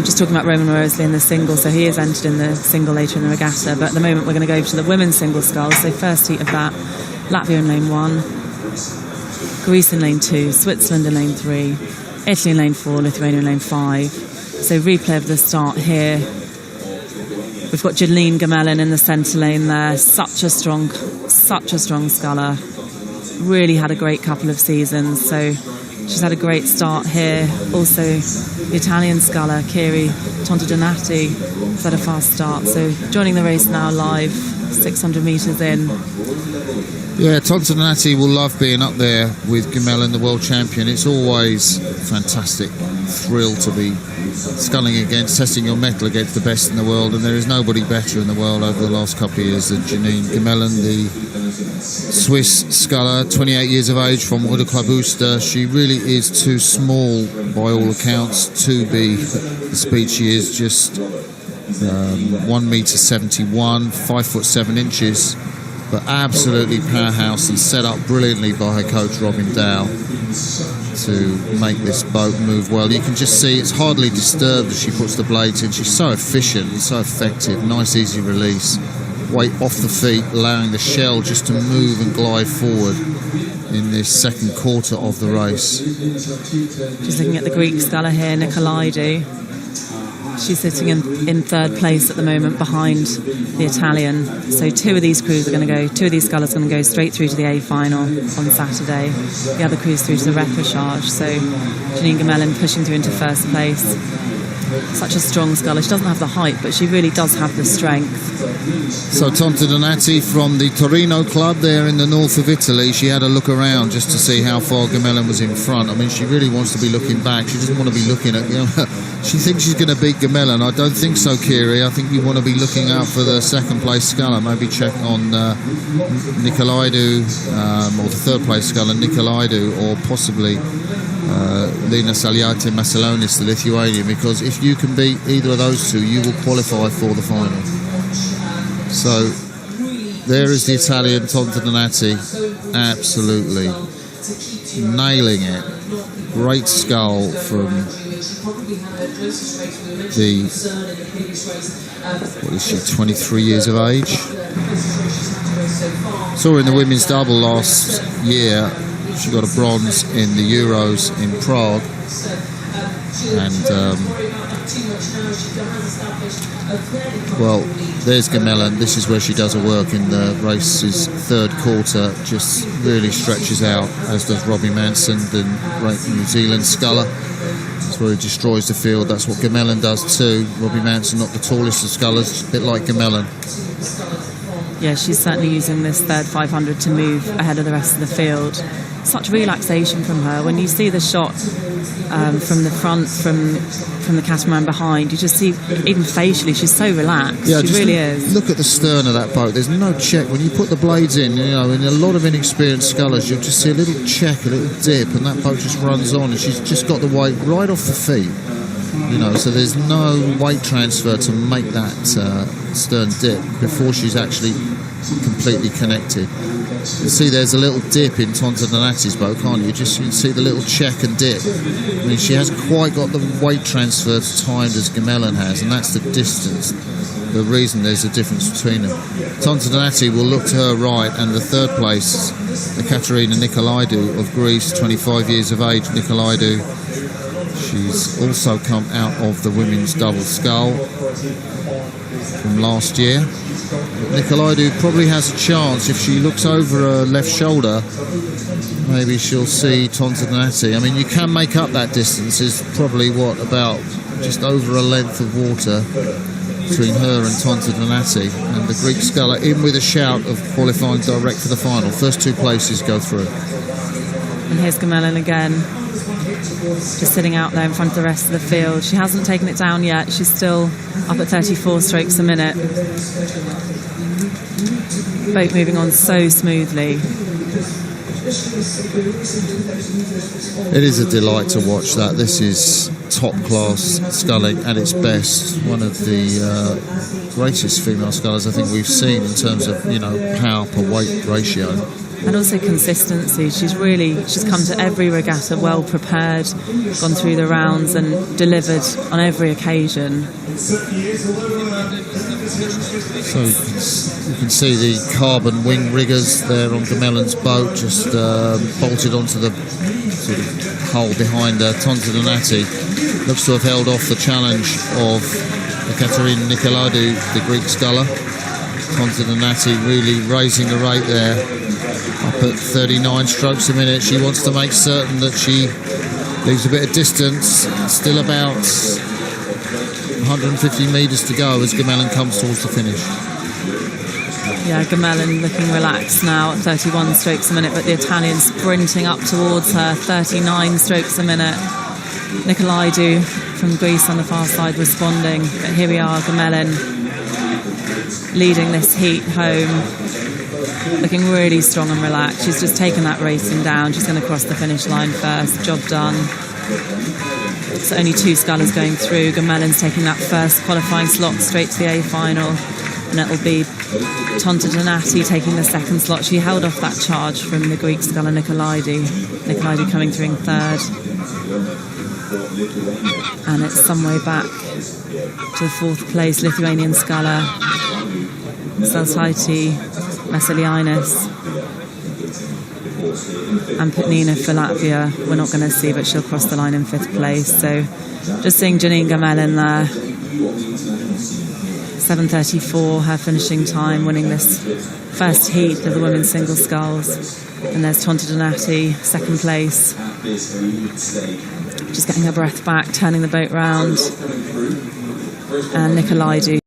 Just talking about Roman Roseley in the single, so he is entered in the single later in the regatta, but at the moment we're going to go to the women's single sculls. So first heat of that, Latvia in lane 1, Greece in lane 2, Switzerland in lane 3, Italy in lane 4, Lithuania in lane 5. So replay of the start here. We've got Janine Gamelin in the centre lane there, such a strong sculler. Really had a great couple of seasons, so she's had a great start here. Also, the Italian sculler, Kiri Tontodonati, has had a fast start. So joining the race now live, 600 metres in. Yeah, Tontodonati will love being up there with Gamelin, the world champion. It's always a fantastic thrill to be sculling against, testing your mettle against the best in the world, and there is nobody better in the world over the last couple of years than Janine Gamelin, the Swiss sculler, 28 years of age from Rudderklabuster. She really is too small by all accounts to be the speed she is, just 1m71, 5'7", but absolutely powerhouse and set up brilliantly by her coach Robin Dow to make this boat move well. You can just see it's hardly disturbed as she puts the blades in. She's so efficient and so effective. Nice easy release, weight off the feet, allowing the shell just to move and glide forward in this second quarter of the race. Just looking at the Greek sculler here, Nicolaidou. She's sitting in third place at the moment behind the Italian. So two of these scullers are going to go straight through to the A final on Saturday. The other crews through to the repechage. So Janine Gamelin pushing through into first place. Such a strong sculler. She doesn't have the height, but she really does have the strength. So Tontodonati from the Torino club there in the north of Italy. She had a look around just to see how far Gamelin was in front. I mean, she really wants to be looking back. She doesn't want to be looking at, she thinks she's going to beat Gamelin. I don't think so, Kiri. I think you want to be looking out for the second place sculler. Maybe check on Nicolaidou, or the third place sculler, Nicolaidou, or possibly Lina Saliate Masalonis, the Lithuanian, because if you can beat either of those two, you will qualify for the final. So there is the Italian Tontodonati, absolutely nailing it. Great scull from the, what is she, 23 years of age. Saw her in the women's double last year. She got a bronze in the Euros in Prague, and well, there's Gamelin. This is where she does her work in the race's third quarter. Just really stretches out, as does Robbie Manson, the great New Zealand sculler. That's where he destroys the field. That's what Gamelin does too. Robbie Manson, not the tallest of scullers, a bit like Gamelin. Yeah, she's certainly using this third 500 to move ahead of the rest of the field. Such relaxation from her. When you see the shot from the front, from the catamaran behind, you just see, even facially, she's so relaxed. Yeah, she really is. Look at the stern of that boat. There's no check. When you put the blades in, in a lot of inexperienced scullers, you'll just see a little check, a little dip, and that boat just runs on, and she's just got the weight right off the feet. So there's no weight transfer to make that stern dip before she's actually completely connected. You see there's a little dip in Tontodonati's boat, can't you? You can see the little check and dip. I mean, she hasn't quite got the weight transfer timed as Gamelin has, and that's the distance, the reason there's a difference between them. Tontodonati will look to her right, and the third place, Ekaterina Nicolaidou of Greece, 25 years of age. Nicolaidou, she's also come out of the women's double scull from last year. Nicolaidou probably has a chance. If she looks over her left shoulder, maybe she'll see Tontodonati. I mean, you can make up that distance. Is probably about just over a length of water between her and Tontodonati, and the Greek sculler in with a shout of qualifying direct for the final. First two places go through. And here's Gamelin again, just sitting out there in front of the rest of the field. She hasn't taken it down yet. She's still up at 34 strokes a minute. Boat moving on so smoothly. It is a delight to watch that. This is top class sculling at its best. One of the greatest female scullers I think we've seen in terms of power per weight ratio. And also consistency. She's come to every regatta well prepared, gone through the rounds and delivered on every occasion. So you can see the carbon wing riggers there on Gamellan's boat, just bolted onto the sort of hull behind Tonta Donati. Looks to have held off the challenge of Ekaterina Nicolaidou, the Greek sculler. Tonta Donati really raising the rate there, up at 39 strokes a minute. She wants to make certain that she leaves a bit of distance, still about 150 metres to go as Gamellan comes towards the finish. Yeah, Gamellan looking relaxed now at 31 strokes a minute, but the Italian sprinting up towards her, 39 strokes a minute. Nicolaidou from Greece on the far side responding, but here we are, Gamellan leading this heat home, looking really strong and relaxed. She's just taken that racing down. She's going to cross the finish line first. Job done. So only 2 scullers going through. Gamellan's taking that first qualifying slot straight to the A final, and it'll be Tonta Donati taking the second slot. She held off that charge from the Greek sculler Nicolaidou. Nicolaidou coming through in third. And it's some way back to the 4th place Lithuanian sculler Saltaiti Masilianis, and Putnina for Latvia we're not going to see, but she'll cross the line in 5th place. So just seeing Janine Gamellan there, 7:34 her finishing time, winning this first heat of the women's single sculls. And there's Tonta Donati, 2nd place, just getting her breath back, turning the boat round, and Nicolaidou